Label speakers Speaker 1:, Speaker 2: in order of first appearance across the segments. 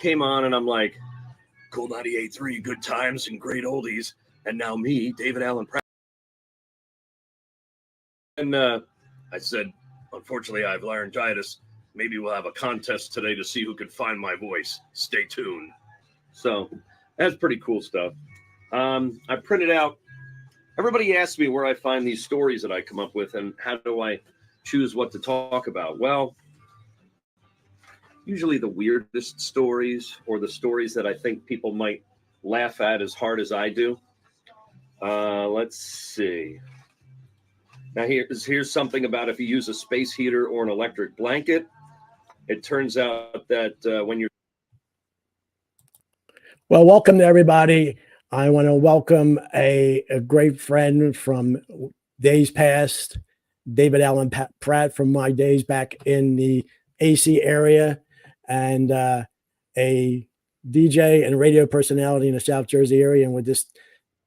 Speaker 1: came on, and I'm like, Cool 98.3, good times and great oldies. And now me, David Allen Pratt. And I said, unfortunately, I have laryngitis. Maybe we'll have a contest today to see who can find my voice. Stay tuned. So that's pretty cool stuff. I printed out. Everybody asks me where I find these stories that I come up with and how do I choose what to talk about. Well, usually the weirdest stories or the stories that I think people might laugh at as hard as I do. Let's see. Now here's something about if you use a space heater or an electric blanket. It turns out that when you're...
Speaker 2: Well, welcome to everybody. I want to welcome a great friend from days past, David Allen Pratt, from my days back in the AC area, and a DJ and radio personality in the South Jersey area. And with this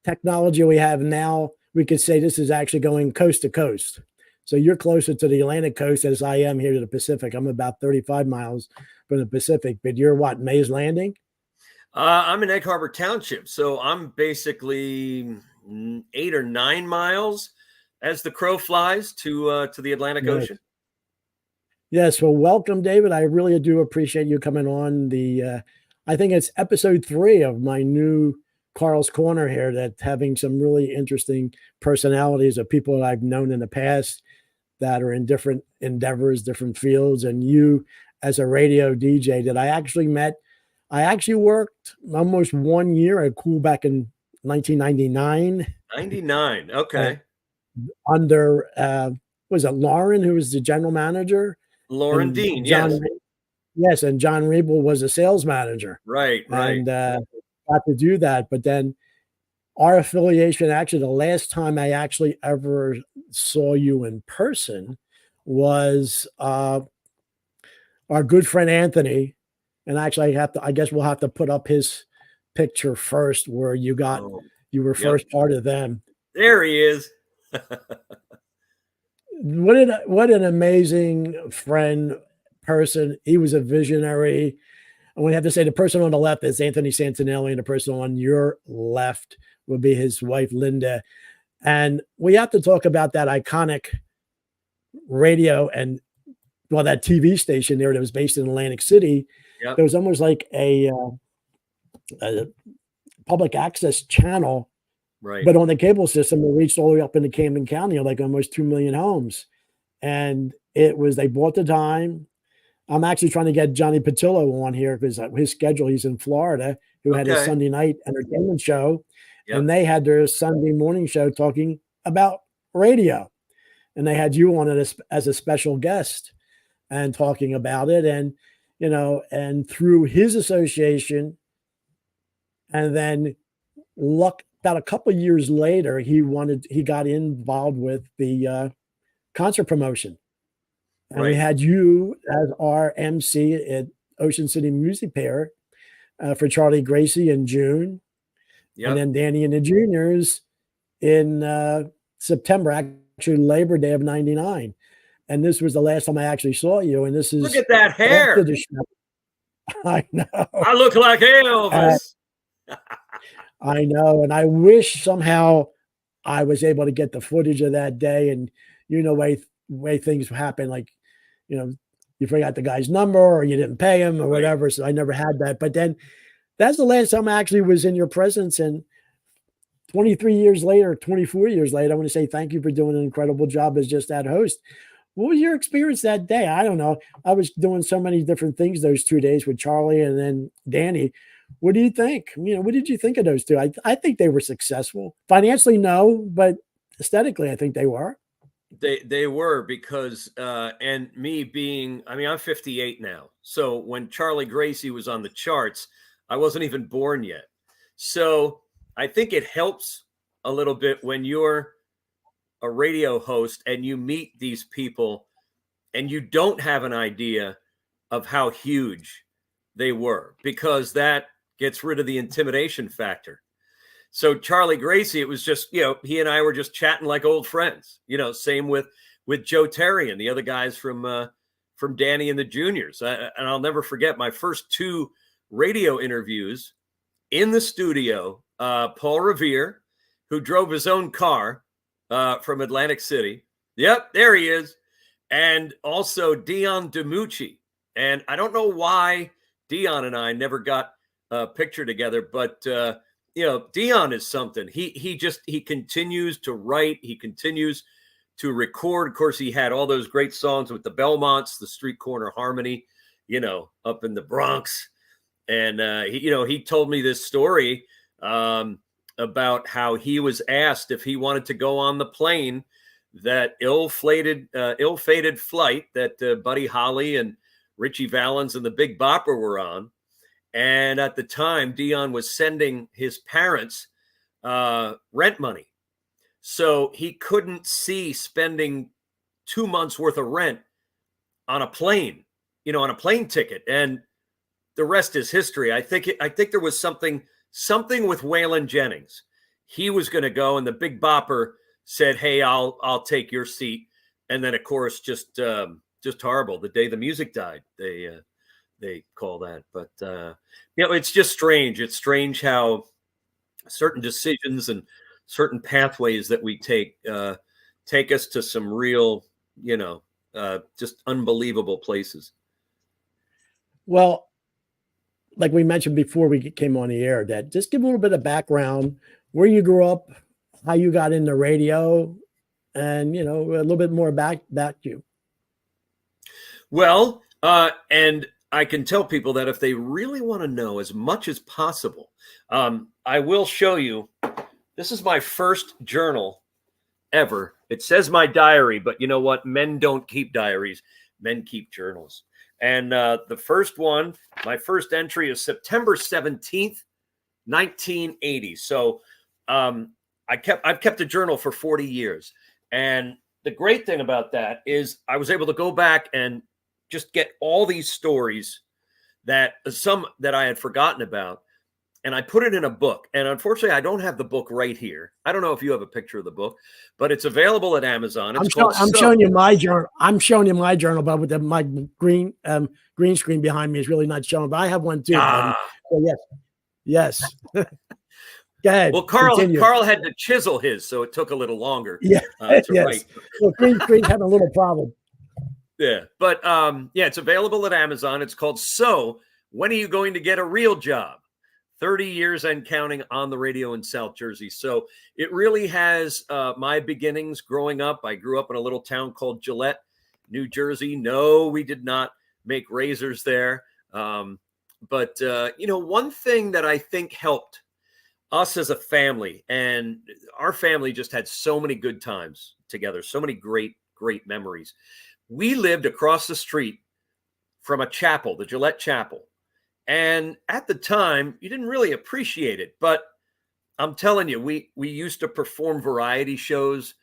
Speaker 2: technology we have now, we could say this is actually going coast to coast. So you're closer to the Atlantic coast as I am here to the Pacific. I'm about 35 miles from the Pacific, but you're what, Mays Landing?
Speaker 3: I'm in Egg Harbor Township, so I'm basically 8 or 9 miles as the crow flies to the Atlantic Ocean.
Speaker 2: Yes, well, welcome, David. I really do appreciate you coming on the. I think it's episode 3 of my new Karls Korner here. That's having some really interesting personalities of people that I've known in the past that are in different endeavors, different fields, and you as a radio DJ that I actually met. I actually worked almost 1 year at Cool back in 1999.
Speaker 3: 99, okay.
Speaker 2: Under, was it Lauren, who was the general manager?
Speaker 3: Lauren Dean, yes.
Speaker 2: Yes, and John Riebel was a sales manager.
Speaker 3: Right.
Speaker 2: And got to do that. But then our affiliation, actually, the last time I actually ever saw you in person was our good friend Anthony. And actually, I guess we'll have to put up his picture first, where you were first part of them.
Speaker 3: There he is.
Speaker 2: What an amazing friend, person. He was a visionary. And we have to say the person on the left is Anthony Santinelli, and the person on your left will be his wife, Linda. And we have to talk about that iconic radio and, well, that TV station there that was based in Atlantic City. Yep. It was almost like a public access channel,
Speaker 3: right?
Speaker 2: But on the cable system, it reached all the way up into Camden County, like almost 2 million homes. And they bought the time. I'm actually trying to get Johnny Patillo on here because his schedule, he's in Florida, who had his Sunday night entertainment show. Yep. And they had their Sunday morning show talking about radio. And they had you on it as a special guest and talking about it. And, you know, and through his association, and then about a couple of years later, he got involved with the concert promotion. And we had you as our MC at Ocean City Music Fair for Charlie Gracie in June. Yep. And then Danny and the Juniors in September, actually Labor Day of 99. And this was the last time I actually saw you. And this is...
Speaker 3: Look at that hair.
Speaker 2: I know.
Speaker 3: I look like Elvis.
Speaker 2: I know. And I wish somehow I was able to get the footage of that day. And, you know, way things happen, like, you know, you forgot the guy's number or you didn't pay him or whatever. So I never had that. But then that's the last time I actually was in your presence. And 23 years later, 24 years later, I want to say thank you for doing an incredible job as just that host. What was your experience that day? I don't know. I was doing so many different things those 2 days with Charlie and then Danny. What do you think? You know, what did you think of those two? I think they were successful. Financially, no, but aesthetically, I think they were.
Speaker 3: They were because, and me being, I mean, I'm 58 now. So when Charlie Gracie was on the charts, I wasn't even born yet. So I think it helps a little bit when you're a radio host and you meet these people and you don't have an idea of how huge they were, because that gets rid of the intimidation factor. So Charlie Gracie, it was just, you know, he and I were just chatting like old friends, you know, same with Joe Terry and the other guys from Danny and the Juniors. And I'll never forget my first 2 radio interviews in the studio. Paul Revere, who drove his own car from Atlantic City. Yep, there he is. And also Dion DiMucci. And I don't know why Dion and I never got a picture together, but Dion is something. He continues to write. He continues to record. Of course, he had all those great songs with the Belmonts, the Street Corner Harmony, up in the Bronx. And he told me this story about how he was asked if he wanted to go on the plane, that ill-fated flight that Buddy Holly and Richie Valens and the Big Bopper were on. And at the time, Dion was sending his parents rent money. So he couldn't see spending 2 months worth of rent on a plane, on a plane ticket. And the rest is history. I think there was something with Waylon Jennings. He was going to go, and the Big Bopper said, "Hey, I'll take your seat." And then, of course, just horrible. The day the music died, they call that. But it's just strange. It's strange how certain decisions and certain pathways that we take us to some real, just unbelievable places.
Speaker 2: Well, like we mentioned before we came on the air, that just give a little bit of background, where you grew up, how you got into radio, and, a little bit more about you.
Speaker 3: Well, and I can tell people that if they really want to know as much as possible, I will show you. This is my first journal ever. It says my diary, but you know what? Men don't keep diaries. Men keep journals. And the first one, my first entry is September 17th, 1980. So I've kept a journal for 40 years. And the great thing about that is I was able to go back and just get all these stories that I had forgotten about. And I put it in a book. And unfortunately, I don't have the book right here. I don't know if you have a picture of the book, but it's available at Amazon.
Speaker 2: I'm showing you my journal. I'm showing you my journal, but with my green screen behind me is really not showing. But I have one too. Buddy. So yes. Go ahead.
Speaker 3: Well, Karl had to chisel his, so it took a little longer.
Speaker 2: Yeah.
Speaker 3: To
Speaker 2: yes.
Speaker 3: write.
Speaker 2: Well, green screen's having a little problem.
Speaker 3: Yeah, but it's available at Amazon. It's called "So When Are You Going to Get a Real Job?" 30 years and counting on the radio in South Jersey. So it really has my beginnings growing up. I grew up in a little town called Gillette, New Jersey. No, we did not make razors there. But one thing that I think helped us as a family, and our family just had so many good times together, so many great, great memories. We lived across the street from a chapel, the Gillette Chapel. And at the time, you didn't really appreciate it. But I'm telling you, we used to perform variety shows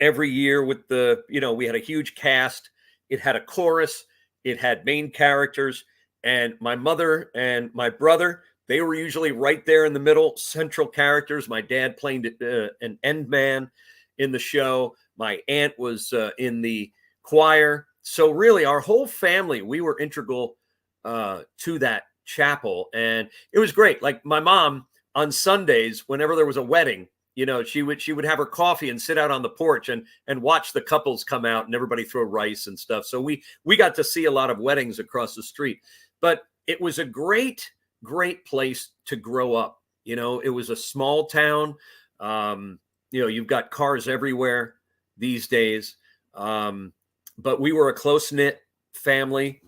Speaker 3: every year with we had a huge cast. It had a chorus. It had main characters. And my mother and my brother, they were usually right there in the middle, central characters. My dad played an end man in the show. My aunt was in the choir. So really, our whole family, we were integral to that chapel. And it was great. Like my mom on Sundays, whenever there was a wedding, she would have her coffee and sit out on the porch and watch the couples come out and everybody throw rice and stuff. So we got to see a lot of weddings across the street. But it was a great, great place to grow up. It was a small town. You've got cars everywhere these days. But we were a close-knit family.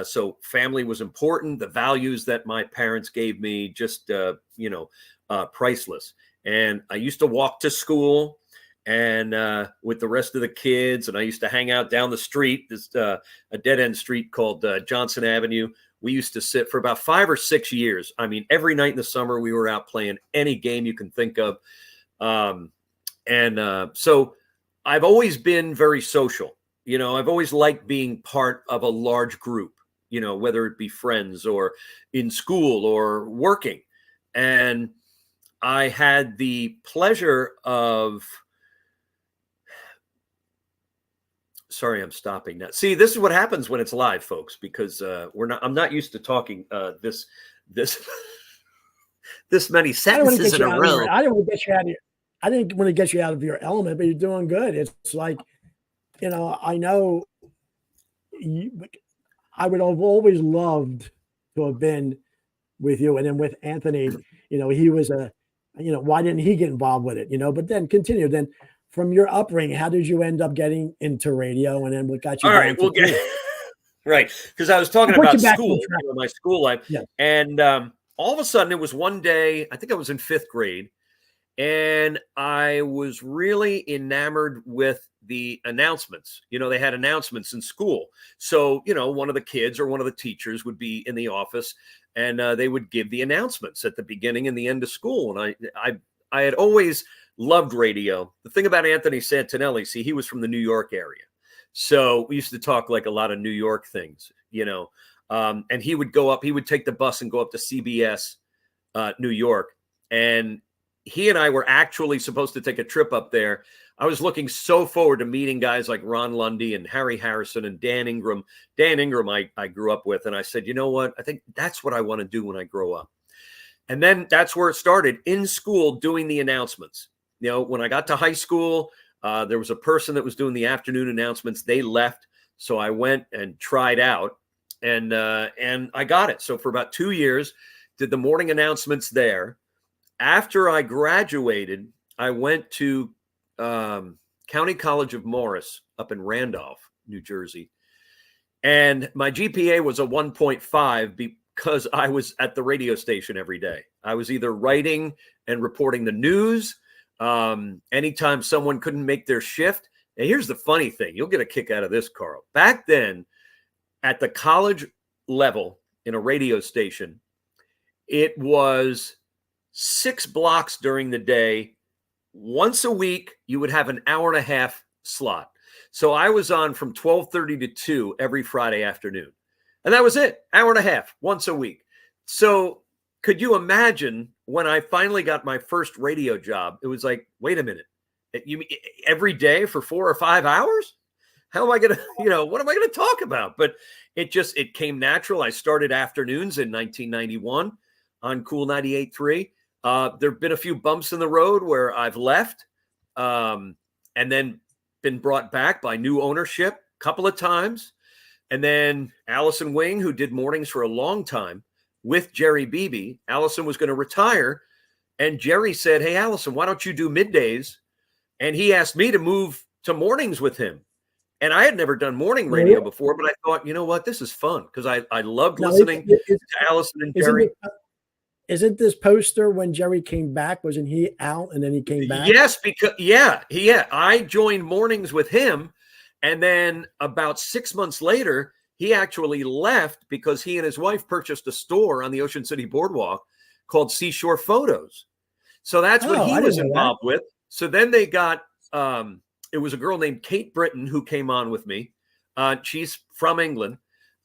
Speaker 3: So family was important. The values that my parents gave me, just, priceless. And I used to walk to school and with the rest of the kids, and I used to hang out down the street. There's a dead-end street called Johnson Avenue. We used to sit for about 5 or 6 years. I mean, every night in the summer, we were out playing any game you can think of. So I've always been very social. I've always liked being part of a large group, whether it be friends or in school or working. And I had the pleasure of sorry, I'm stopping now. See, this is what happens when it's live, folks, because I'm not used to talking this this many
Speaker 2: I don't want to
Speaker 3: sentences
Speaker 2: get
Speaker 3: in
Speaker 2: you
Speaker 3: a
Speaker 2: out of
Speaker 3: row.
Speaker 2: your, I didn't want to get you out of your, I didn't want to get you out of your element, but you're doing good. It's like, I know you, I would have always loved to have been with you. And then with Anthony, he was why didn't he get involved with it? But then continue. Then from your upbringing, how did you end up getting into radio? And then what got you
Speaker 3: All
Speaker 2: down
Speaker 3: right,
Speaker 2: to
Speaker 3: we'll get right. Because I was talking
Speaker 2: I'll put
Speaker 3: about
Speaker 2: you back
Speaker 3: school,
Speaker 2: on track.
Speaker 3: my school life.
Speaker 2: Yeah.
Speaker 3: And all of a sudden it was one day, I think I was in 5th grade, and I was really enamored with the announcements. They had announcements in school. So, one of the kids or one of the teachers would be in the office, and they would give the announcements at the beginning and the end of school. And I had always loved radio. The thing about Anthony Santinelli, see, he was from the New York area. So we used to talk like a lot of New York things, and he would take the bus and go up to CBS, New York. And he and I were actually supposed to take a trip up there. I was looking so forward to meeting guys like Ron Lundy and Harry Harrison and Dan Ingram. Dan Ingram, I grew up with. And I said, you know what? I think that's what I want to do when I grow up. And then that's where it started, in school, doing the announcements. When I got to high school, there was a person that was doing the afternoon announcements. They left. So I went and tried out, and I got it. So for about 2 years, did the morning announcements there. After I graduated, I went to County College of Morris up in Randolph, New Jersey. And my GPA was a 1.5 because I was at the radio station every day. I was either writing and reporting the news. Anytime someone couldn't make their shift. And here's the funny thing. You'll get a kick out of this, Karl. Back then, at the college level in a radio station, it was 6 blocks during the day. Once a week, you would have an hour and a half slot. So I was on from 12:30 to 2 every Friday afternoon. And that was it. Hour and a half, once a week. So could you imagine when I finally got my first radio job? It was like, wait a minute. You every day for 4 or 5 hours? How am I going to, what am I going to talk about? But it came natural. I started afternoons in 1991 on Cool 98.3. There've been a few bumps in the road where I've left, and then been brought back by new ownership a couple of times. And then Allison Wing, who did mornings for a long time with Jerry Beebe, Allison was going to retire. And Jerry said, hey, Allison, why don't you do middays? And he asked me to move to mornings with him. And I had never done morning radio before, but I thought, you know what, this is fun, because I loved listening to Allison and Jerry.
Speaker 2: Isn't this poster when Jerry came back? Wasn't he out and then he came back?
Speaker 3: Yes, because I joined mornings with him, and then about 6 months later, he actually left because he and his wife purchased a store on the Ocean City Boardwalk called Seashore Photos. So that's what he was involved with. So then they got it was a girl named Kate Britton who came on with me. She's from England,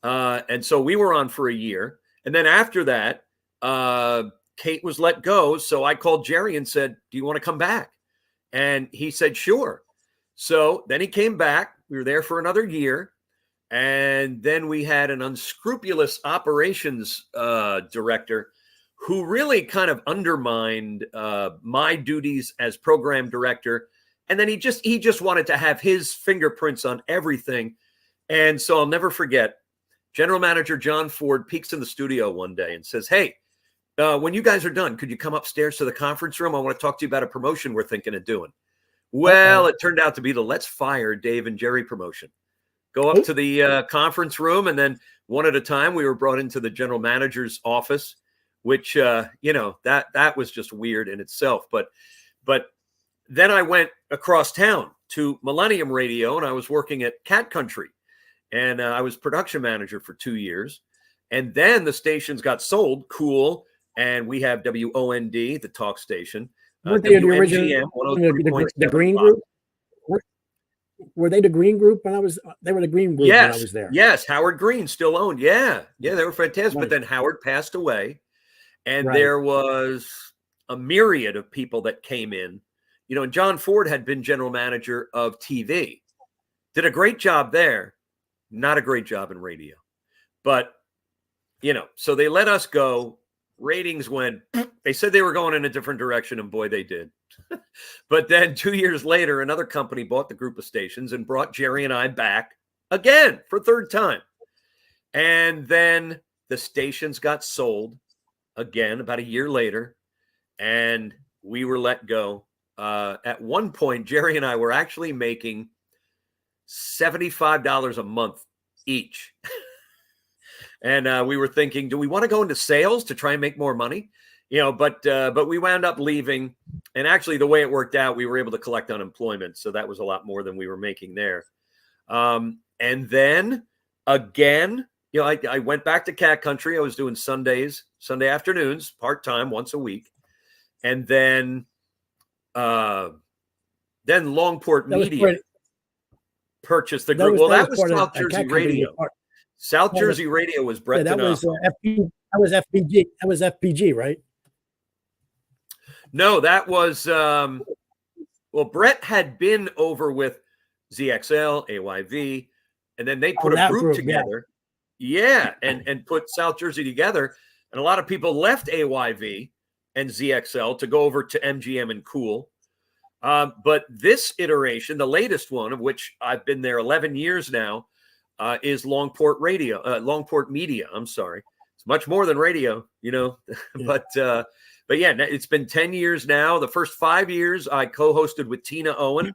Speaker 3: and so we were on for a year, and then after that, Kate was let go. So I called Jerry and said, do you want to come back? And he said, sure. So then he came back. We were there for another year. And then we had an unscrupulous operations director who really kind of undermined my duties as program director. And then he just wanted to have his fingerprints on everything. And so I'll never forget, General Manager John Ford peeks in the studio one day and says, hey, when you guys are done, could you come upstairs to the conference room? I want to talk to you about a promotion we're thinking of doing. Well, it turned out to be the Let's Fire Dave and Jerry promotion. Go up to the conference room, and then one at a time, we were brought into the general manager's office, which, that was just weird in itself. But then I went across town to Millennium Radio, and I was working at Cat Country, and I was production manager for 2 years. And then the stations got sold, Cool, and we have WOND, the talk station.
Speaker 2: Weren't they the original, the Green Group? Were they the Green Group when I was? They were the Green Group when I was there.
Speaker 3: Yes, Howard Green still owned. Yeah, they were fantastic. Right. But then Howard passed away, and there was a myriad of people that came in. And John Ford had been general manager of TV. Did a great job there, not a great job in radio. But, so they let us go. Ratings went, they said they were going in a different direction, and boy, they did. But then 2 years later, another company bought the group of stations and brought Jerry and I back again for a third time. And then the stations got sold again about a year later, and we were let go. At one point, Jerry and I were actually making $75 a month each. And we were thinking, do we want to go into sales to try and make more money? But we wound up leaving. And actually, the way it worked out, we were able to collect unemployment. So that was a lot more than we were making there. And then again, I went back to Cat Country. I was doing Sunday afternoons, part-time, once a week. And then Longport Media purchased the group. That was South Jersey Radio. South Jersey Radio was Brett.
Speaker 2: That was FPG. That was FPG, right?
Speaker 3: No, that was Brett had been over with ZXL, AYV, and then they put a group together. Yeah, and put South Jersey together. And a lot of people left AYV and ZXL to go over to MGM and Cool. But this iteration, the latest one, of which I've been there 11 years now, is Longport Media. I'm sorry. It's much more than radio, Yeah. But yeah, it's been 10 years now. The first 5 years I co-hosted with Tina Owen,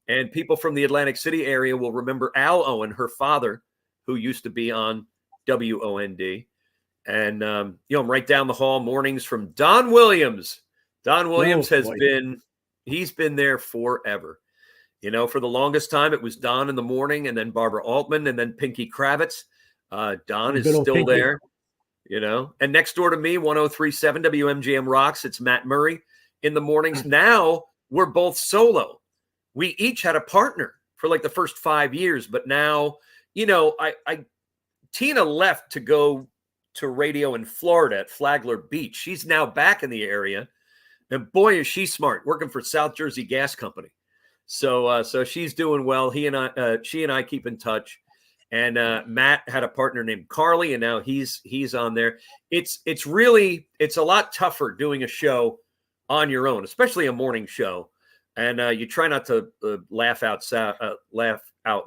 Speaker 3: and people from the Atlantic City area will remember Al Owen, her father, who used to be on WOND. And, I'm right down the hall mornings from Don Williams. Don Williams he's been there forever. For the longest time, it was Don in the morning, and then Barbara Altman, and then Pinky Kravitz. Don is still Pinky there, And next door to me, 103.7 WMGM Rocks, it's Matt Murray in the mornings. Now we're both solo. We each had a partner for like the first 5 years, but now, Tina left to go to radio in Florida at Flagler Beach. She's now back in the area, and boy, is she smart, working for South Jersey Gas Company. So she's doing well. She and I keep in touch. And Matt had a partner named Carly, and now he's on there. It's a lot tougher doing a show on your own, especially a morning show. And you try not to laugh out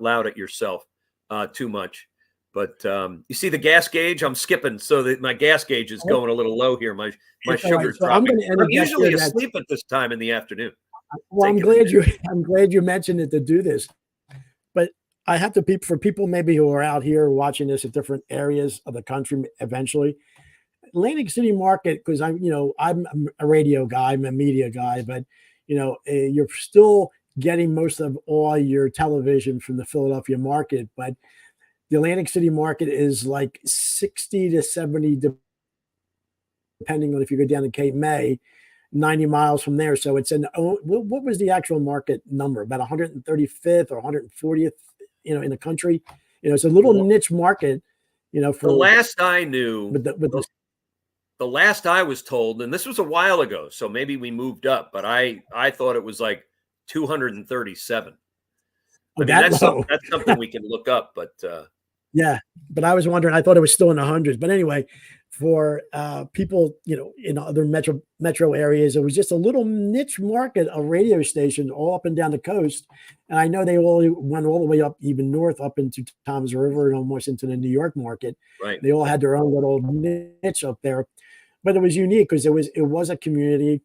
Speaker 3: loud at yourself too much. But you see the gas gauge, I'm skipping so that my gas gauge is going a little low here. My sugar's dropping. I'm usually asleep at this time in the afternoon.
Speaker 2: Well, I'm glad you mentioned it to do this, but I have to for people maybe who are out here watching this at different areas of the country. Eventually, Atlantic City market, because I'm a radio guy, I'm a media guy, but you're still getting most of all your television from the Philadelphia market, but the Atlantic City market is like 60 to 70, depending on if you go down to Cape May. 90 miles from there. So it's what was the actual market number? About 135th or 140th, in the country. It's a little niche market, for
Speaker 3: the last I knew, the last I was told, and this was a while ago, so maybe we moved up, but I thought it was like 237. That's something we can look up, but
Speaker 2: yeah, but I was wondering, I thought it was still in the hundreds, but anyway, for people, in other metro areas, it was just a little niche market of radio station all up and down the coast. And I know they all went all the way up, even north, up into Toms River and almost into the New York market.
Speaker 3: Right.
Speaker 2: They all had their own little niche up there, but it was unique because it was a community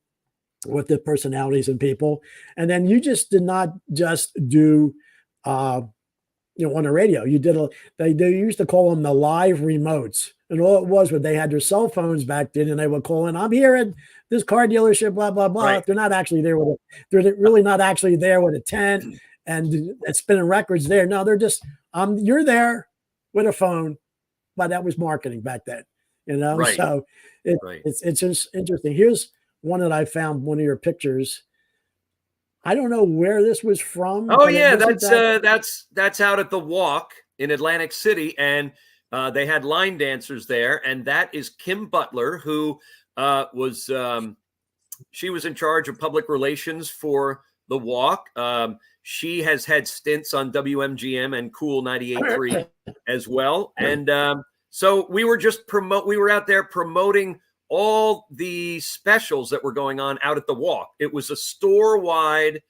Speaker 2: with the personalities and people. And then you just did not just do, on the radio. You did they used to call them the live remotes. And all it was they had their cell phones back then, and they would call in, I'm here at this car dealership, blah, blah, blah. Right. They're not actually there they're really not actually there with a tent and spinning records there. No, they're just, you're there with a phone, but that was marketing back then, Right. So it's just interesting. Here's one that I found, one of your pictures. I don't know where this was from.
Speaker 3: Oh yeah, that's out at the Walk in Atlantic City, and they had line dancers there, and that is Kim Butler, who she was in charge of public relations for the walk. She has had stints on WMGM and Cool 98.3 as well. And so we were out there promoting all the specials that were going on out at the walk. It was a store-wide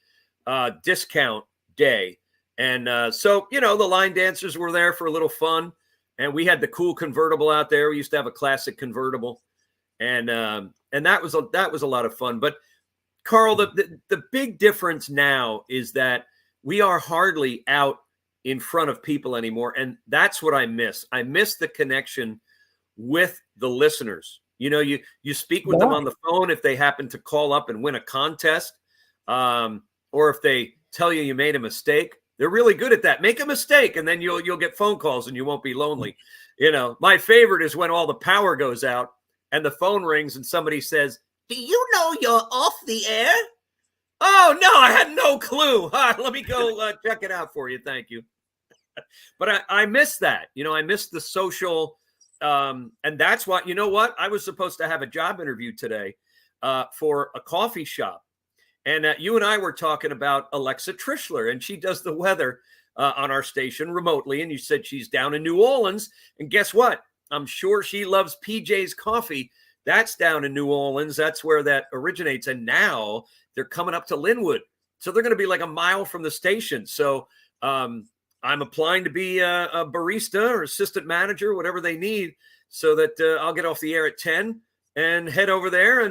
Speaker 3: discount day. And so, the line dancers were there for a little fun. And we had the cool convertible out there. We used to have a classic convertible. And that was a lot of fun. But Karl, the big difference now is that we are hardly out in front of people anymore. And that's what I miss. I miss the connection with the listeners. You speak with them on the phone if they happen to call up and win a contest, or if they tell you made a mistake. They're really good at that. Make a mistake, and then you'll get phone calls, and you won't be lonely. My favorite is when all the power goes out and the phone rings, and somebody says, "Do you know you're off the air?" "Oh no, I had no clue. Let me go check it out for you. Thank you." But I miss that. I miss the social. And that's why, what? I was supposed to have a job interview today for a coffee shop. And you and I were talking about Alexa Trishler, and she does the weather on our station remotely. And you said she's down in New Orleans. And guess what? I'm sure she loves PJ's Coffee. That's down in New Orleans. That's where that originates. And now they're coming up to Linwood. So they're going to be like a mile from the station. So I'm applying to be a barista or assistant manager, whatever they need, so that I'll get off the air at 10 and head over there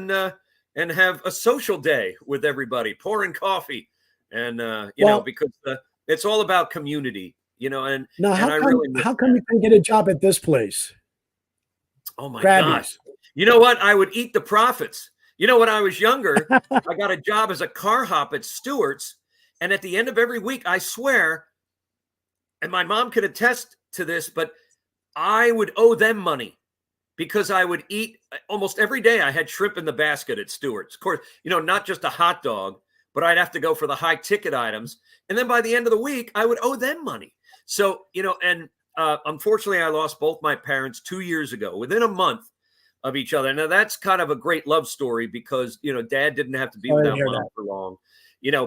Speaker 3: and have a social day with everybody, pouring coffee. And, because it's all about community, and
Speaker 2: now how come you can get a job at this place?
Speaker 3: Oh my
Speaker 2: Krabby's.
Speaker 3: gosh. You know what? I would eat the profits. When I was younger, I got a job as a car hop at Stewart's. And at the end of every week, I swear, and my mom could attest to this, but I would owe them money because I would eat almost every day. I had shrimp in the basket at Stewart's. Of course, not just a hot dog, but I'd have to go for the high ticket items. And then by the end of the week, I would owe them money. So, unfortunately, I lost both my parents 2 years ago, within a month of each other. Now, that's kind of a great love story because, Dad didn't have to be without Mom for long,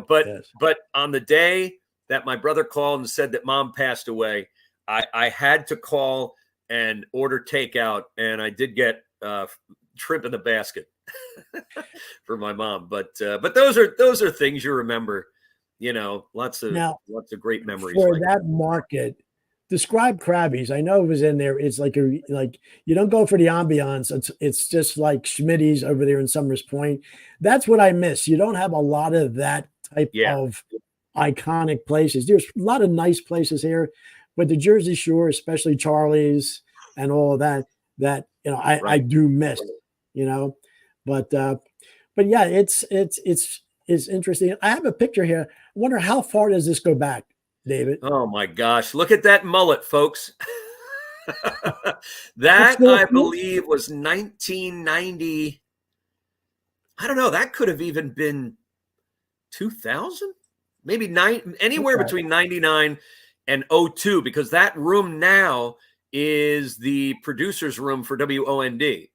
Speaker 3: but on the day that my brother called and said that Mom passed away, I had to call and order takeout, and I did get shrimp in the basket for my mom. But those are things you remember. Lots of great memories.
Speaker 2: For that market, describe Krabby's. I know it was in there. It's like you don't go for the ambiance. It's just like Schmitty's over there in Summers Point. That's what I miss. You don't have a lot of that type of iconic places. There's a lot of nice places here, but the Jersey Shore, especially Charlie's and all of that I do miss, but yeah, it's interesting. I have a picture here. I wonder how far does this go back, David?
Speaker 3: Oh my gosh. Look at that mullet, folks. That I believe was 1990. I don't know. That could have even been 2000. Maybe anywhere between 99 and 02, because that room now is the producer's room for WOND.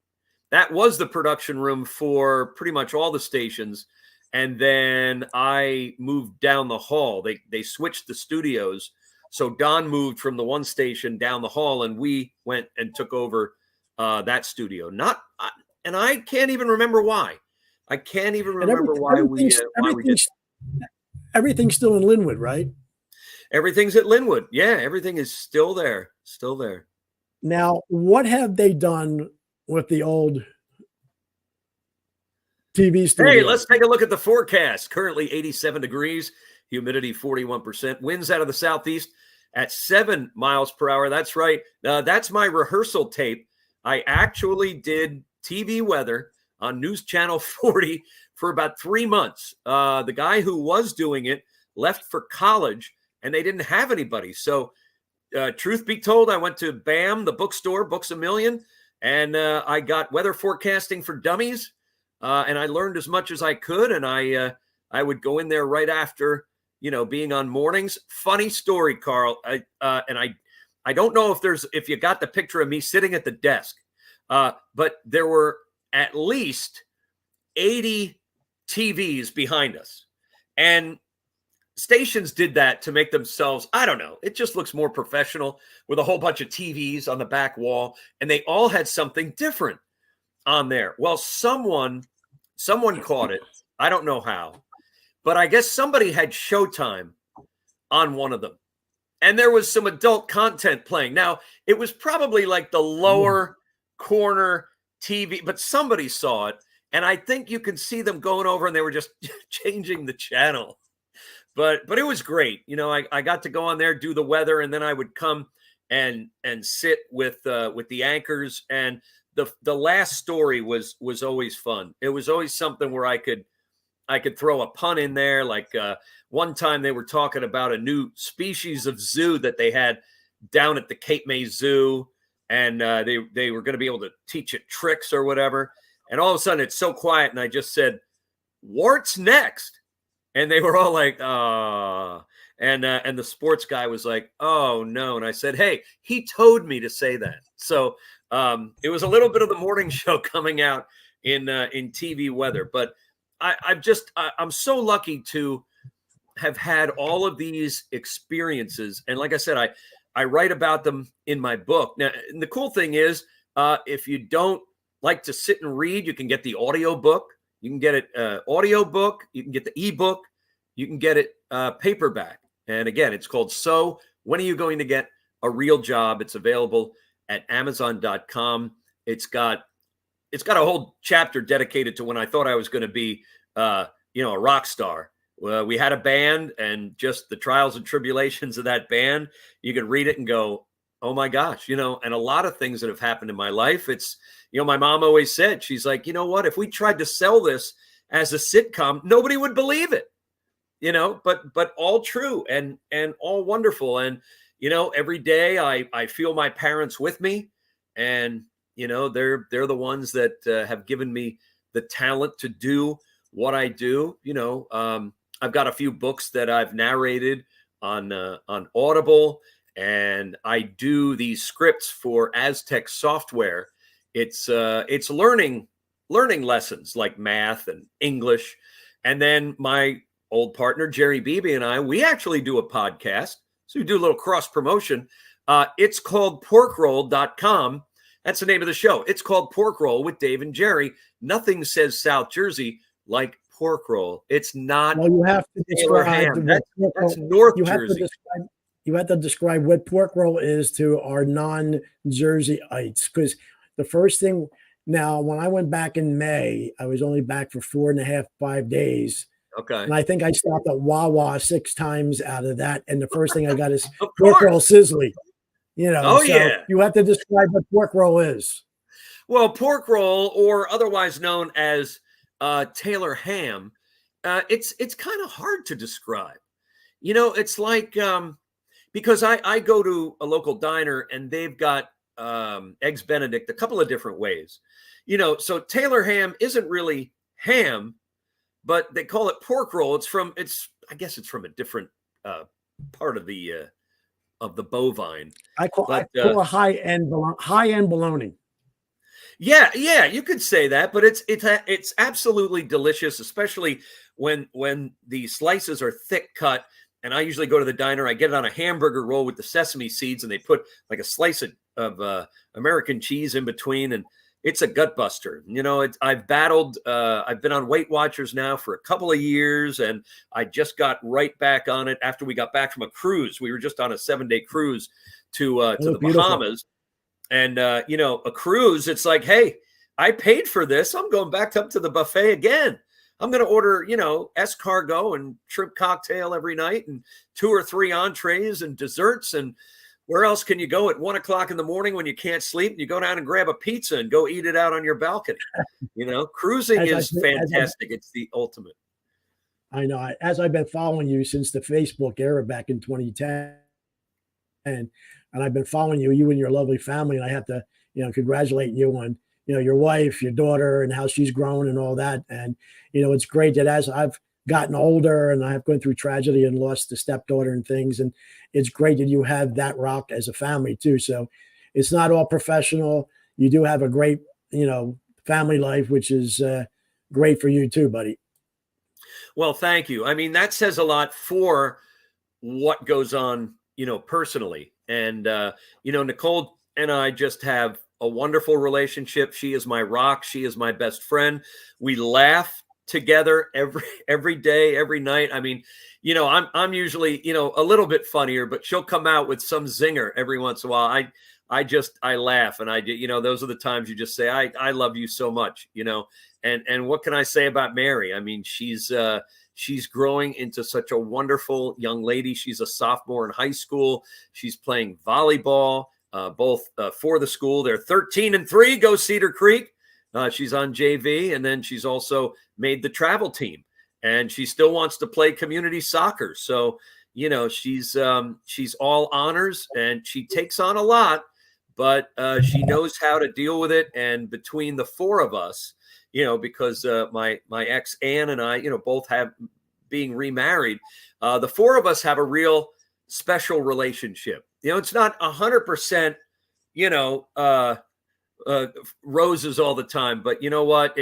Speaker 3: That was the production room for pretty much all the stations. And then I moved down the hall. They switched the studios. So Don moved from the one station down the hall, and we went and took over that studio. And I can't even remember why. I can't even remember why we did.
Speaker 2: Everything's still in Linwood, right?
Speaker 3: Everything's at Linwood. Yeah, everything is still there. Still there.
Speaker 2: Now, what have they done with the old TV studio?
Speaker 3: Hey, let's take a look at the forecast. Currently 87 degrees, humidity 41%, winds out of the southeast at 7 miles per hour. That's right. That's my rehearsal tape. I actually did TV weather on News Channel 40 for about 3 months. The guy who was doing it left for college, and they didn't have anybody. So truth be told, I went to BAM, the bookstore, Books A Million, and I got weather forecasting for dummies, and I learned as much as I could, and I would go in there right after, being on mornings. Funny story, Karl. I don't know if you got the picture of me sitting at the desk, but there were at least 80 TVs behind us. And stations did that to make themselves, I don't know, it just looks more professional with a whole bunch of TVs on the back wall, and they all had something different on there. Well, someone caught it. I don't know how, but I guess somebody had Showtime on one of them, and there was some adult content playing. Now, it was probably like the lower corner TV, but somebody saw it, and I think you can see them going over, and they were just changing the channel. But it was great. You know, I got to go on there, do the weather, and then I would come and sit with the anchors. And the last story was always fun. It was always something where I could throw a pun in there. Like one time they were talking about a new species of zoo that they had down at the Cape May Zoo, and they were going to be able to teach it tricks or whatever. And all of a sudden it's so quiet, and I just said, "Wart's next." And they were all like, "Ah," and the sports guy was like, "Oh no!" And I said, "Hey, he told me to say that." So it was a little bit of the morning show coming out in TV weather. But I'm so lucky to have had all of these experiences, and like I said, I write about them in my book. Now, and the cool thing is, if you don't like to sit and read, you can get the audio book. You can get it audio book. You can get the ebook. You can get it paperback. And again, it's called So When Are You Going to Get a Real Job? It's available at Amazon.com. It's got a whole chapter dedicated to when I thought I was going to be, a rock star. We had a band, and just the trials and tribulations of that band. You can read it and go, "Oh my gosh," and a lot of things that have happened in my life. It's, my mom always said, she's like, "You know what? If we tried to sell this as a sitcom, nobody would believe it." But all true and all wonderful. And, every day I feel my parents with me, and, they're the ones that have given me the talent to do what I do. I've got a few books that I've narrated on Audible, and I do these scripts for Aztec Software. It's learning lessons like math and English. And then my old partner, Jerry Beebe, and we actually do a podcast. So we do a little cross promotion. It's called porkroll.com. That's the name of the show. It's called Pork Roll with Dave and Jerry. Nothing says South Jersey like pork roll. It's not.
Speaker 2: Well, you have to describe
Speaker 3: that's North Jersey.
Speaker 2: You have to describe what pork roll is to our non-Jerseyites, because the first thing. Now, when I went back in May, I was only back for 4.5, 5 days.
Speaker 3: Okay.
Speaker 2: And I think I stopped at Wawa 6 times out of that. And the first thing I got is pork roll sizzly.
Speaker 3: Oh, so yeah.
Speaker 2: You have to describe what pork roll is.
Speaker 3: Well, pork roll, or otherwise known as Taylor ham, it's kind of hard to describe. It's like because I go to a local diner, and they've got eggs Benedict a couple of different ways. So Taylor ham isn't really ham, but they call it pork roll. I guess it's from a different part of the bovine.
Speaker 2: I call it high-end bologna.
Speaker 3: Yeah, you could say that, but it's absolutely delicious, especially when the slices are thick cut. And I usually go to the diner, I get it on a hamburger roll with the sesame seeds, and they put like a slice of American cheese in between, and it's a gut buster. I've battled, I've been on Weight Watchers now for a couple of years, and I just got right back on it after we got back from a cruise. We were just on a 7-day cruise to the Bahamas. And, a cruise, it's like, hey, I paid for this. I'm going back up to the buffet again. I'm going to order, escargot and shrimp cocktail every night, and 2 or 3 entrees and desserts. And where else can you go at 1 o'clock in the morning when you can't sleep? You go down and grab a pizza and go eat it out on your balcony. Cruising is fantastic. It's the ultimate.
Speaker 2: I know. As I've been following you since the Facebook era back in 2010, and I've been following you and your lovely family, and I have to, congratulate you on, your wife, your daughter, and how she's grown and all that. And, it's great that as I've gotten older and I've gone through tragedy and lost a stepdaughter and things, and it's great that you have that rock as a family too. So it's not all professional. You do have a great, family life, which is great for you too, buddy.
Speaker 3: Well, thank you. I mean, that says a lot for what goes on, personally. And, Nicole and I just have a wonderful relationship. She is my rock. She is my best friend. We laugh together every day, every night. I mean, I'm usually, a little bit funnier, but she'll come out with some zinger every once in a while. I laugh, and those are the times you just say, I love you so much, and what can I say about Mary? I mean, she's growing into such a wonderful young lady. She's a sophomore in high school. She's playing volleyball, both for the school. They're 13-3, go Cedar Creek. She's on JV, and then she's also made the travel team, and she still wants to play community soccer. So, she's all honors, and she takes on a lot, but she knows how to deal with it. And between the four of us, because my ex Ann and I, both have being remarried, the four of us have a real special relationship. It's not 100%, roses all the time, but you know what?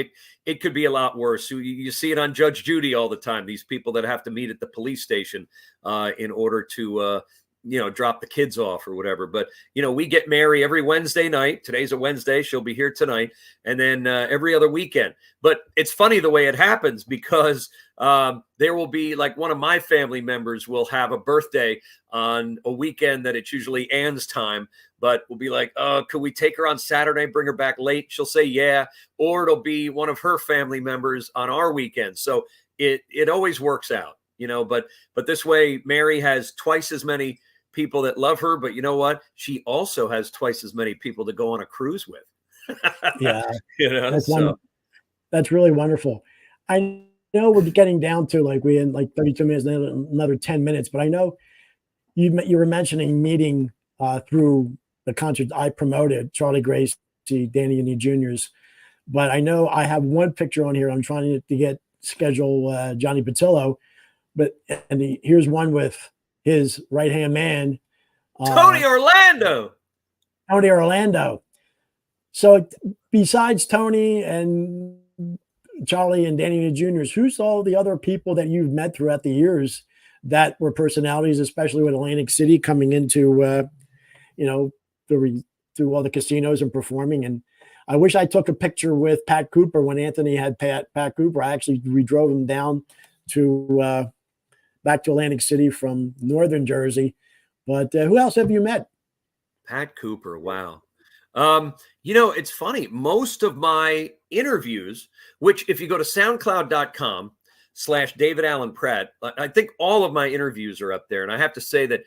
Speaker 3: It could be a lot worse. You see it on Judge Judy all the time. These people that have to meet at the police station in order to drop the kids off or whatever. But we get Mary every Wednesday night. Today's a Wednesday. She'll be here tonight, and then every other weekend. But it's funny the way it happens, because there will be, like, one of my family members will have a birthday on a weekend that it's usually Ann's time, but we'll be like, could we take her on Saturday, bring her back late? She'll say, yeah. Or it'll be one of her family members on our weekend. So it always works out, but this way, Mary has twice as many people that love her, but you know what? She also has twice as many people to go on a cruise with.
Speaker 2: Yeah. That's really wonderful. I know we're getting down to, like, we in like 32 minutes, another 10 minutes, but I know you were mentioning meeting through the concert I promoted, Charlie Gracie, Danny and the Juniors. But I know I have one picture on here. I'm trying to get schedule Johnny Patillo, here's one with his right-hand man,
Speaker 3: Tony Orlando.
Speaker 2: So besides Tony and Charlie and Danny and the Juniors, who's all the other people that you've met throughout the years that were personalities, especially with Atlantic City coming into, through all the casinos and performing? And I wish I took a picture with Pat Cooper when Anthony had Pat Cooper. We drove him down to back to Atlantic City from northern Jersey. But who else have you met?
Speaker 3: Pat Cooper. Wow. It's funny. Most of my interviews, which if you go to soundcloud.com/David Allen Pratt, I think all of my interviews are up there. And I have to say that,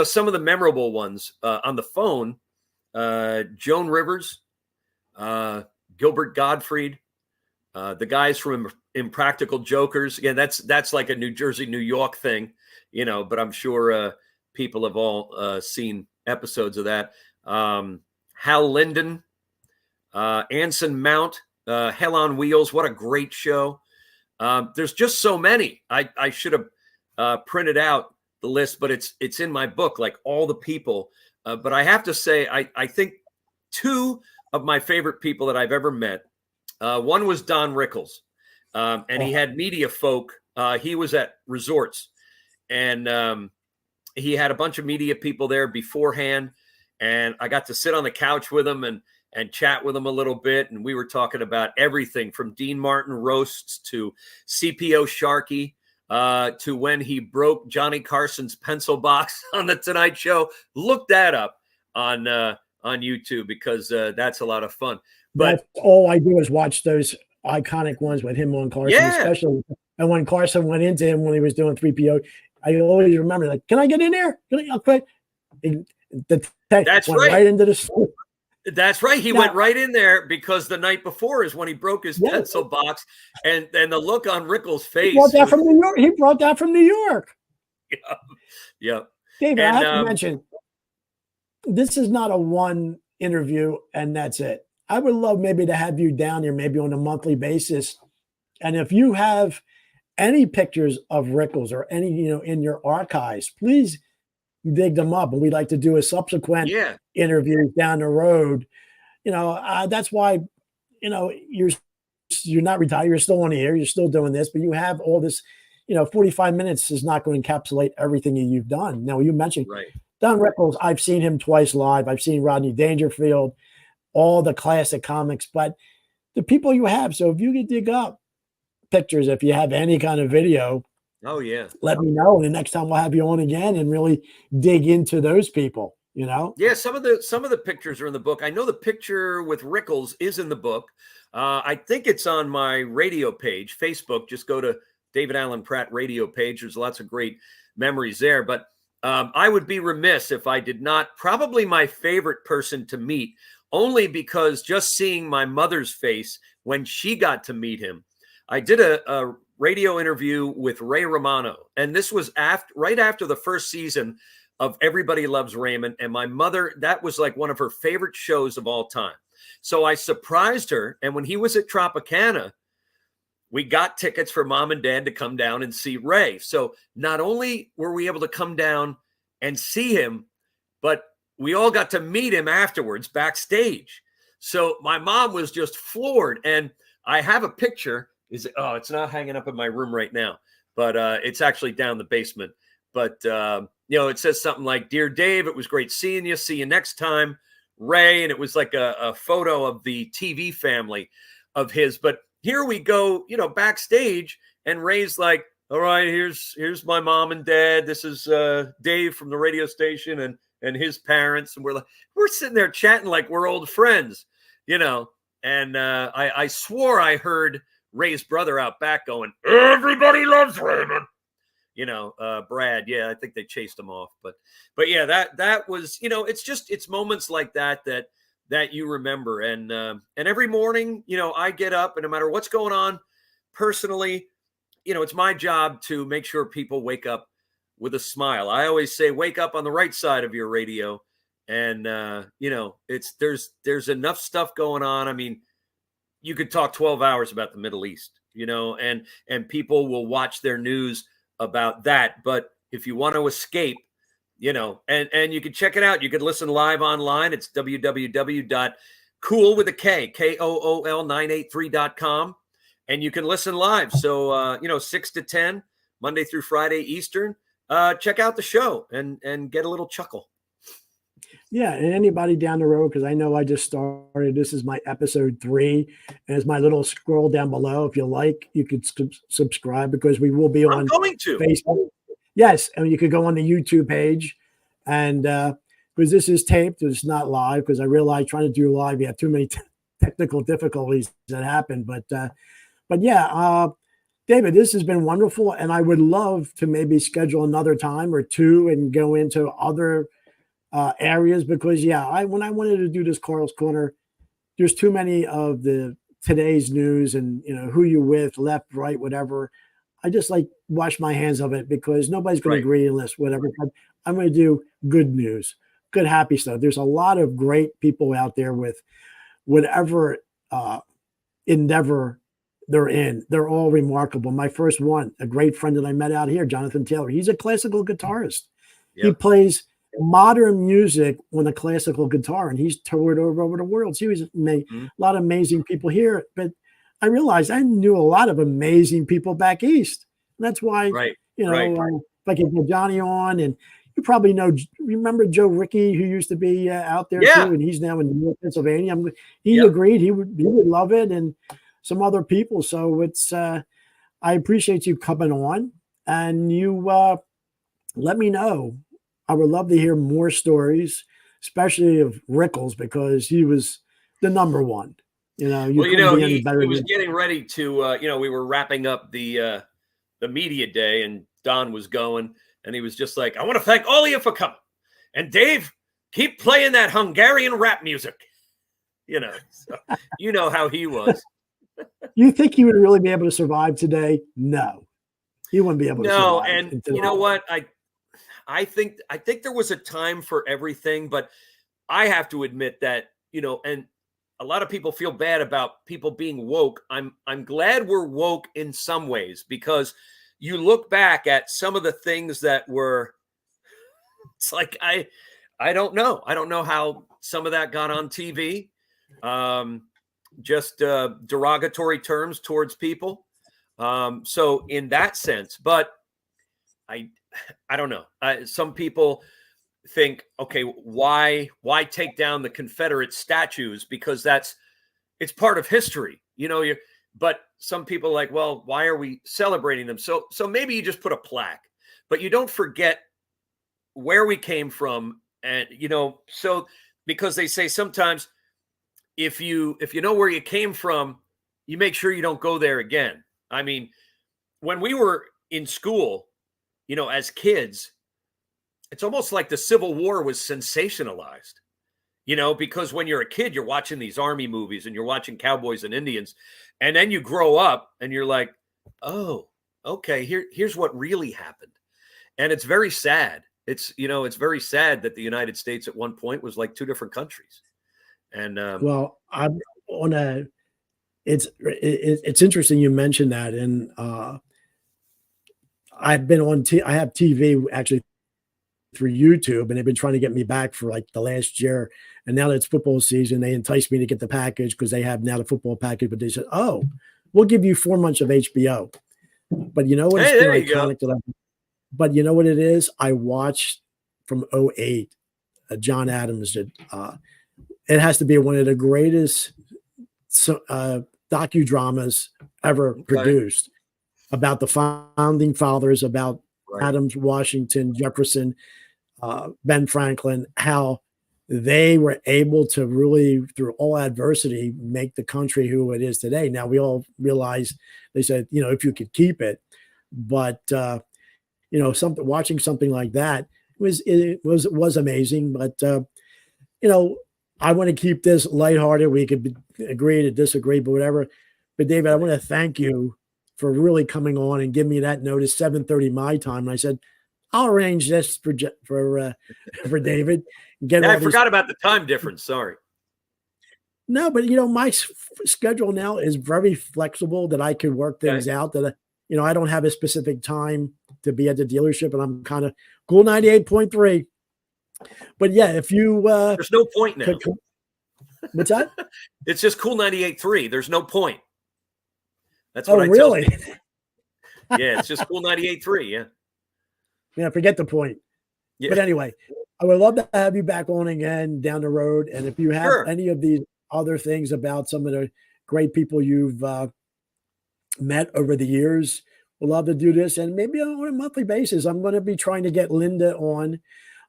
Speaker 3: some of the memorable ones on the phone, Joan Rivers, Gilbert Gottfried, the guys from Impractical Jokers. Again, that's like a New Jersey, New York thing, but I'm sure people have all seen episodes of that. Hal Linden, Anson Mount, Hell on Wheels. What a great show. There's just so many. I should have printed out the list, but it's in my book, like all the people. But I have to say, I think two of my favorite people that I've ever met, one was Don Rickles, and he had media folk. He was at resorts, and he had a bunch of media people there beforehand. And I got to sit on the couch with him and chat with him a little bit. And we were talking about everything from Dean Martin roasts to CPO Sharkey, to when he broke Johnny Carson's pencil box on the Tonight Show. Look that up on YouTube, because that's a lot of fun. But
Speaker 2: that's all I do is watch those iconic ones with him on Carson, especially. And when Carson went into him when he was doing 3PO, I always remember, like, can I get in there?
Speaker 3: That's right.
Speaker 2: Right into the store.
Speaker 3: That's right. He went right in there, because the night before is when he broke his pencil box, and the look on Rickles' face.
Speaker 2: He brought that from New York. He brought that from New York.
Speaker 3: Yeah.
Speaker 2: David, I have to mention, this is not a one interview and that's it. I would love maybe to have you down here, maybe on a monthly basis. And if you have any pictures of Rickles or any, in your archives, please dig them up. And we'd like to do a subsequent interview down the road. That's why, you're you're not retired. You're still on the air. You're still doing this, but you have all this. 45 minutes is not going to encapsulate everything that you've done. Now, you mentioned
Speaker 3: Right.
Speaker 2: Don Rickles. I've seen him twice live. I've seen Rodney Dangerfield, all the classic comics, but the people you have. So if you could dig up pictures, if you have any kind of video,
Speaker 3: Oh yeah.
Speaker 2: let me know. And the next time we'll have you on again and really dig into those people.
Speaker 3: Yeah, some of the pictures are in the book. I know the picture with Rickles is in the book. I think it's on my radio page, Facebook. Just go to David Allen Pratt radio page. There's lots of great memories there. But I would be remiss if I did not. Probably my favorite person to meet, only because just seeing my mother's face when she got to meet him. I did a radio interview with Ray Romano, and this was right after the first season of Everybody Loves Raymond. And my mother, that was like one of her favorite shows of all time. So I surprised her. And when he was at Tropicana, we got tickets for Mom and Dad to come down and see Ray. So not only were we able to come down and see him, but we all got to meet him afterwards backstage. So my mom was just floored. And I have a picture. It's not hanging up in my room right now, but it's actually down the basement. But, it says something like, "Dear Dave, it was great seeing you. See you next time, Ray." And it was like a photo of the TV family of his. But here we go, backstage, and Ray's like, "All right, here's my mom and dad. This is Dave from the radio station and his parents." And we're sitting there chatting like we're old friends, And I swore I heard Ray's brother out back going, "Everybody loves Raymond." Brad. Yeah, I think they chased him off, but yeah, that was, it's moments like that you remember. And every morning, I get up, and no matter what's going on personally, it's my job to make sure people wake up with a smile. I always say, wake up on the right side of your radio. And, there's enough stuff going on. I mean, you could talk 12 hours about the Middle East, and people will watch their news about that. But if you want to escape, and you can check it out. You could listen live online. It's www.kool983.com. And you can listen live. So, 6 to 10, Monday through Friday Eastern. Check out the show and get a little chuckle.
Speaker 2: Yeah, and anybody down the road, because I know I just started. This is my episode 3, and it's my little scroll down below. If you like, you could subscribe, because we will be on Facebook. Yes, and you could go on the YouTube page, and because this is taped, it's not live. Because I realized trying to do live, you have too many technical difficulties that happen. But yeah, David, this has been wonderful, and I would love to maybe schedule another time or two and go into other areas, because when I wanted to do this Karls Corner, there's too many of the today's news and who you with, left, right, whatever. I just like wash my hands of it, because nobody's going to agree unless whatever. I'm going to do good news, good happy stuff. There's a lot of great people out there with whatever endeavor they're in. They're all remarkable. My first one, a great friend that I met out here, Jonathan Taylor. He's a classical guitarist. Yep. He plays modern music on a classical guitar, and he's toured over the world. So he was a lot of amazing people here, but I realized I knew a lot of amazing people back east. And that's why, if I could get Johnny on, and you probably remember Joe Rickey, who used to be out there too, and he's now in New York, Pennsylvania. He agreed he would love it, and some other people. So it's I appreciate you coming on, and you let me know. I would love to hear more stories, especially of Rickles, because he was the number one. He
Speaker 3: was getting ready to, we were wrapping up the media day, and Don was going, and he was just like, "I want to thank all of you for coming. And Dave, keep playing that Hungarian rap music." So, how he was.
Speaker 2: You think he would really be able to survive today? No, he wouldn't be able to survive.
Speaker 3: No, and you know what? I think there was a time for everything, but I have to admit that, and a lot of people feel bad about people being woke. I'm glad we're woke in some ways, because you look back at some of the things that were, it's like, I don't know. I don't know how some of that got on TV. just derogatory terms towards people. So in that sense, but I don't know. Some people think, okay, why take down the Confederate statues? Because it's part of history, but some people are like, well, why are we celebrating them? So maybe you just put a plaque, but you don't forget where we came from. And, so because they say sometimes if you know where you came from, you make sure you don't go there again. I mean, when we were in school, as kids, it's almost like the Civil War was sensationalized, because when you're a kid, you're watching these army movies and you're watching cowboys and Indians. And then you grow up and you're like, oh, okay, here's what really happened. And it's very sad. It's very sad that the United States at one point was like two different countries. And
Speaker 2: well, I'm on a. It's interesting you mentioned that, and I've been on. I have TV actually through YouTube, and they've been trying to get me back for like the last year. And now that it's football season, they enticed me to get the package because they have now the football package. But they said, "Oh, we'll give you 4 months of HBO." But you know what?
Speaker 3: Hey, there you go.
Speaker 2: But you know what it is? I watched from 2008. John Adams did. It has to be one of the greatest docudramas ever produced about the founding fathers, about Adams, Washington, Jefferson, Ben Franklin, how they were able to really, through all adversity, make the country who it is today. Now, we all realize, they said, if you could keep it, but watching something like that was amazing. But I want to keep this lighthearted. We could agree to disagree, but whatever. But David, I want to thank you for really coming on and giving me that notice, 7:30 my time. And I said, I'll arrange this for David.
Speaker 3: I forgot about the time difference. Sorry.
Speaker 2: No, but my schedule now is very flexible that I can work things out. That I don't have a specific time to be at the dealership, and I'm kind of cool 98.3. But yeah, if you
Speaker 3: there's no point now.
Speaker 2: What's that?
Speaker 3: It's just cool 98.3. There's no point. That's what I
Speaker 2: really?
Speaker 3: tell people. Yeah, it's just cool 98.3. Yeah.
Speaker 2: Yeah, forget the point. Yeah. But anyway, I would love to have you back on again down the road. And if you have any of these other things about some of the great people you've met over the years, we'd love to do this. And maybe on a monthly basis, I'm going to be trying to get Linda on.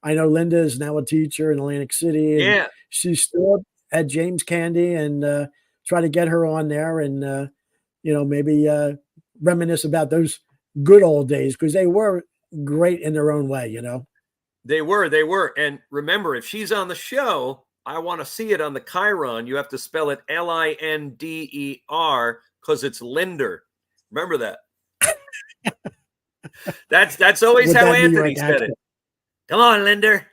Speaker 2: I know Linda is now a teacher in Atlantic City. And she's still at James Candy, and try to get her on there and, maybe reminisce about those good old days, because they were great in their own way,
Speaker 3: They were. And remember, if she's on the show, I want to see it on the Chiron. You have to spell it Linder because it's Linder. Remember that. That's always how Anthony said it. Come on, Linder.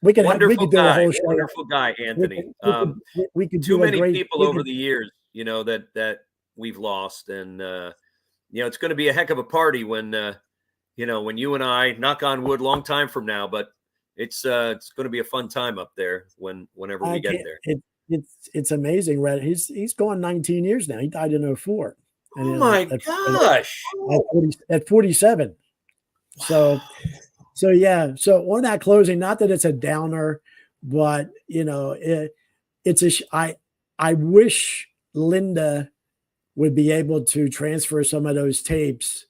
Speaker 2: We could do a whole show.
Speaker 3: Wonderful guy, Anthony.
Speaker 2: We could
Speaker 3: too many people over the years, that we've lost, and it's going to be a heck of a party when when you and I, knock on wood, long time from now, but it's going to be a fun time up there whenever we get there.
Speaker 2: It's amazing, Red. He's gone 19 years now. He died in 2004.
Speaker 3: Oh my gosh!
Speaker 2: At 47. Wow. So yeah. So on that closing, not that it's a downer, but I wish Linda would be able to transfer some of those tapes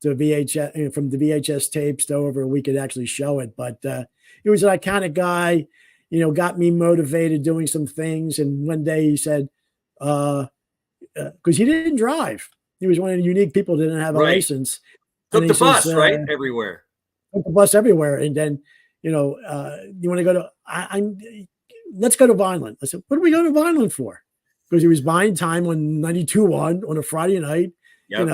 Speaker 2: to VHS, from the VHS tapes to over. We could actually show it, but he was an iconic guy. Got me motivated doing some things. And one day he said, because he didn't drive, he was one of the unique people that didn't have a license.
Speaker 3: Took the bus, everywhere.
Speaker 2: Took the bus everywhere. And then, you want to go to, let's go to Vineland. I said, what are we going to Vineland for? Because he was buying time on 92.1 on a Friday night, and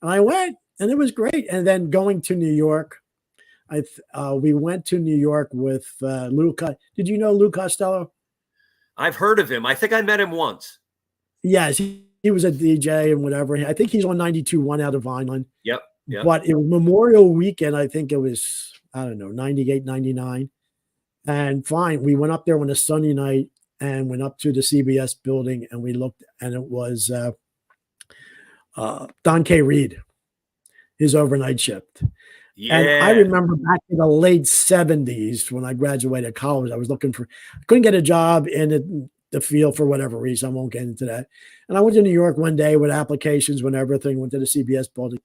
Speaker 2: I went, and it was great. And then going to New York, we went to New York with Lou. Did you know Lou Costello?
Speaker 3: I've heard of him. I think I met him once.
Speaker 2: Yes, he was a DJ and whatever. I think he's on 92.1 out of Vineland.
Speaker 3: Yep.
Speaker 2: But it was Memorial Weekend. I think it was, 98, 99. And fine, we went up there on a Sunday night, and went up to the CBS building, and we looked, and it was Don K. Reed, his overnight shift.
Speaker 3: Yeah.
Speaker 2: And I remember back in the late 70s when I graduated college, I was looking for, I couldn't get a job in the field for whatever reason. I won't get into that. And I went to New York one day with applications when everything went to the CBS building.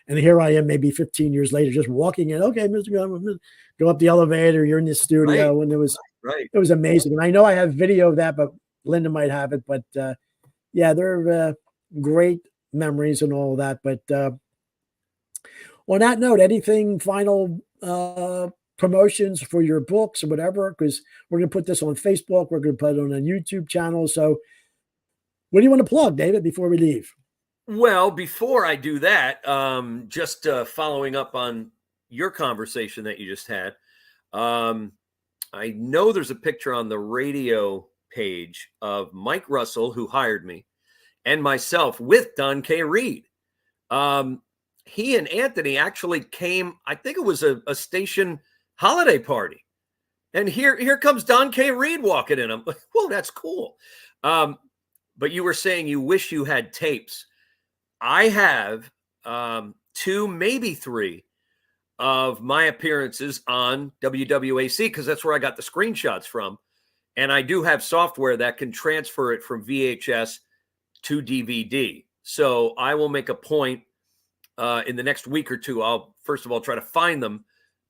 Speaker 2: And here I am, maybe 15 years later, just walking in. Okay, Mr. Gunn, go up the elevator. You're in the studio.
Speaker 3: Right.
Speaker 2: And it was
Speaker 3: Right.
Speaker 2: amazing. And I know I have video of that, but Linda might have it. But yeah, they're great memories and all that. But on that note, anything final promotions for your books or whatever? Because we're going to put this on Facebook. We're going to put it on a YouTube channel. So what do you want to plug, David, before we leave?
Speaker 3: Well, before I do that, just following up on your conversation that you just had, I know there's a picture on the radio page of Mike Russell, who hired me, and myself with Don K. Reed. He and Anthony actually came, I think it was a station holiday party. And here comes Don K. Reed walking in. I'm like, whoa, that's cool. But you were saying you wish you had tapes. I have 2, maybe 3 of my appearances on WWAC, because that's where I got the screenshots from. And I do have software that can transfer it from VHS to DVD. So I will make a point in the next week or two. I'll first of all try to find them,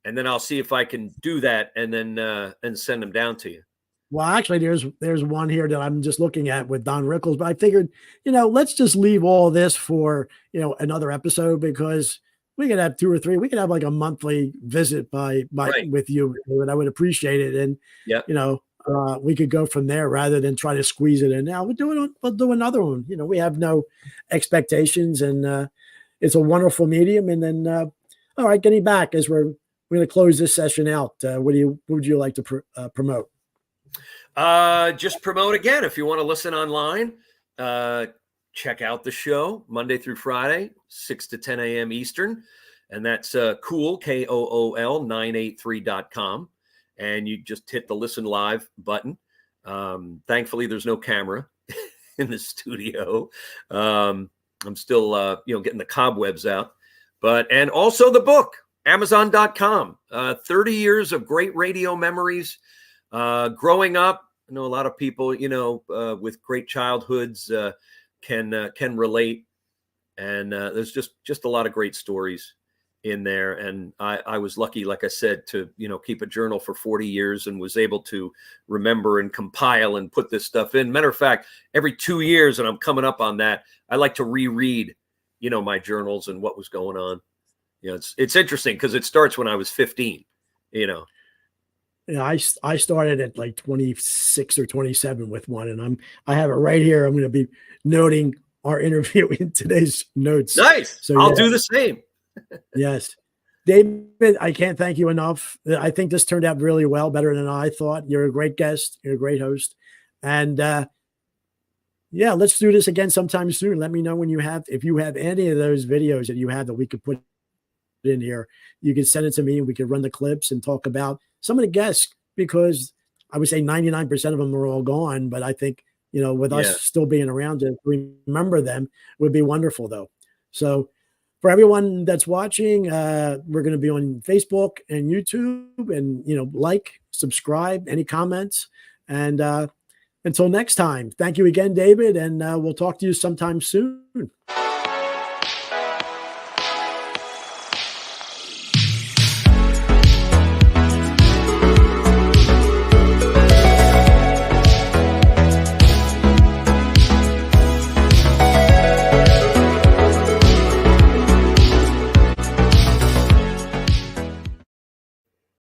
Speaker 3: and then I'll see if I can do that, and then and send them down to you.
Speaker 2: Well, actually, there's one here that I'm just looking at with Don Rickles, but I figured, let's just leave all this for, another episode, because we could have 2 or 3. We could have like a monthly visit by
Speaker 3: Right.
Speaker 2: with you, and I would appreciate it. And we could go from there rather than try to squeeze it in. Now we'll do another one. We have no expectations, and it's a wonderful medium. And then, all right, getting back as we're going to close this session out. What would you like to promote?
Speaker 3: Just promote again. If you want to listen online, check out the show Monday through Friday, 6 to 10 a.m. Eastern. And that's Kool, KOOL 983.com. And you just hit the listen live button. Thankfully, there's no camera in the studio. I'm still, getting the cobwebs out. And also the book, Amazon.com. 30 years of great radio memories. Growing up, I know a lot of people, with great childhoods can relate. And there's just a lot of great stories in there. And I was lucky, like I said, to, keep a journal for 40 years and was able to remember and compile and put this stuff in. Matter of fact, every 2 years, and I'm coming up on that, I like to reread, my journals and what was going on. It's interesting because it starts when I was 15, Yeah,
Speaker 2: I started at like 26 or 27 with one, and I have it right here. I'm going to be noting our interview in today's notes.
Speaker 3: Nice. So I'll do the same.
Speaker 2: Yes. David, I can't thank you enough. I think this turned out really well, better than I thought. You're a great guest. You're a great host. And let's do this again sometime soon. Let me know if you have any of those videos that you have that we could put in here. You can send it to me and we could run the clips and talk about some of the guests, because I would say 99% of them are all gone. But I think, with us still being around to remember them would be wonderful, though. So for everyone that's watching, we're going to be on Facebook and YouTube, and, subscribe, any comments. And until next time, thank you again, David. And we'll talk to you sometime soon.